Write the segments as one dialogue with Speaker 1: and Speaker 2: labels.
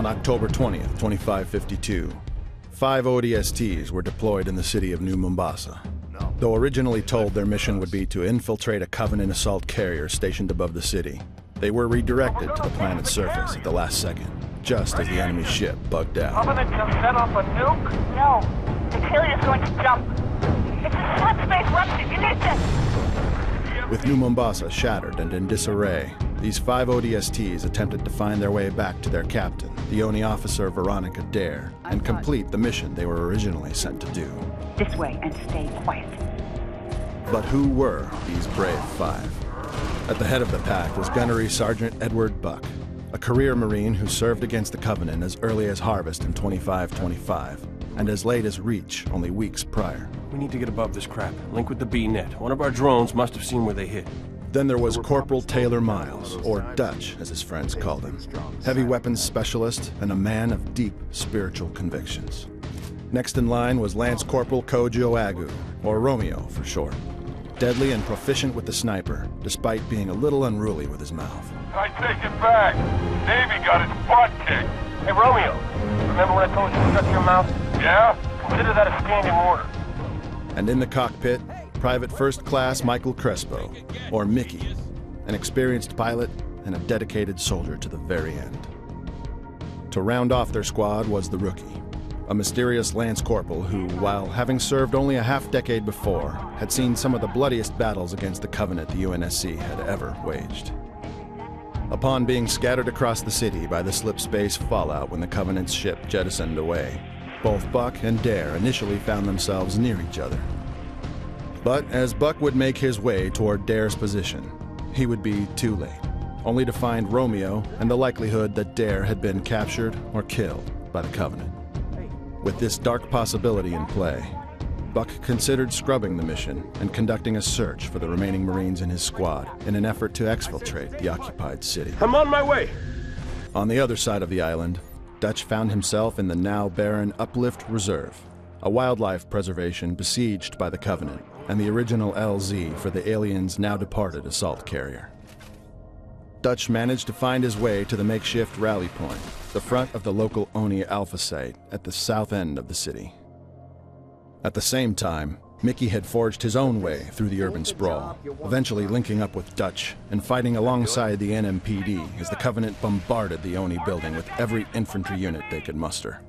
Speaker 1: October 20th, 2552, 5 ODSTs were deployed in the city of New Mombasa. Though originally told their mission would be to infiltrate a Covenant assault carrier stationed above the city, they were redirected to the planet's surface at the last second, just as the enemy ship bugged out.
Speaker 2: Covenant just set off a nuke? No, the carrier's going to jump. It's a slip-space rupture, you need this!
Speaker 1: With New Mombasa shattered and in disarray, these 5 ODSTs attempted to find their way back to their captain, the ONI officer Veronica Dare, and complete the mission they were originally sent to do.
Speaker 3: This way and stay quiet.
Speaker 1: But who were these brave 5? At the head of the pack was Gunnery Sergeant Edward Buck, a career Marine who served against the Covenant as early as Harvest in 2525, and as late as Reach only weeks prior.
Speaker 4: We need to get above this crap. Link with the B-net. One of our drones must have seen where they hit.
Speaker 1: Then there was Corporal Taylor Miles, or Dutch, as his friends called him. Heavy weapons specialist and a man of deep spiritual convictions. Next in line was Lance Corporal Kojo Agu, or Romeo for short. Deadly and proficient with the sniper, despite being a little unruly with his mouth.
Speaker 2: I take it back. Navy got its butt kicked. Hey, Romeo, remember when I told you to shut your mouth? Yeah? Consider that a standing order.
Speaker 1: And in the cockpit, Private First Class Michael Crespo, or Mickey, an experienced pilot and a dedicated soldier to the very end. To round off their squad was the rookie, a mysterious Lance Corporal who, while having served only a half-decade before, had seen some of the bloodiest battles against the Covenant the UNSC had ever waged. Upon being scattered across the city by the slip-space fallout when the Covenant's ship jettisoned away, both Buck and Dare initially found themselves near each other. But as Buck would make his way toward Dare's position, he would be too late, only to find Romeo and the likelihood that Dare had been captured or killed by the Covenant. With this dark possibility in play, Buck considered scrubbing the mission and conducting a search for the remaining Marines in his squad in an effort to exfiltrate the occupied city.
Speaker 4: I'm on my way!
Speaker 1: On the other side of the island, Dutch found himself in the now barren Uplift Reserve, a wildlife preservation besieged by the Covenant and the original LZ for the aliens' now departed assault carrier. Dutch managed to find his way to the makeshift rally point, the front of the local ONI Alpha site at the south end of the city. At the same time, Mickey had forged his own way through the urban sprawl, eventually linking up with Dutch and fighting alongside the NMPD as the Covenant bombarded the ONI building with every infantry unit they could muster.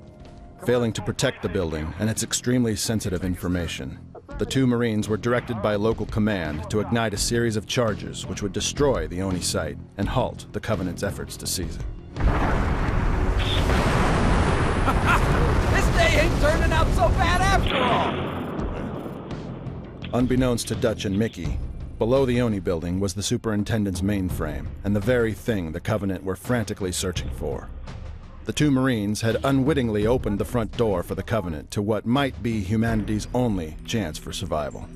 Speaker 1: Failing to protect the building and its extremely sensitive information, the 2 Marines were directed by local command to ignite a series of charges which would destroy the ONI site and halt the Covenant's efforts to seize it.
Speaker 5: This day ain't turning out so bad after all!
Speaker 1: Unbeknownst to Dutch and Mickey, below the ONI building was the superintendent's mainframe and the very thing the Covenant were frantically searching for. The 2 Marines had unwittingly opened the front door for the Covenant to what might be humanity's only chance for survival.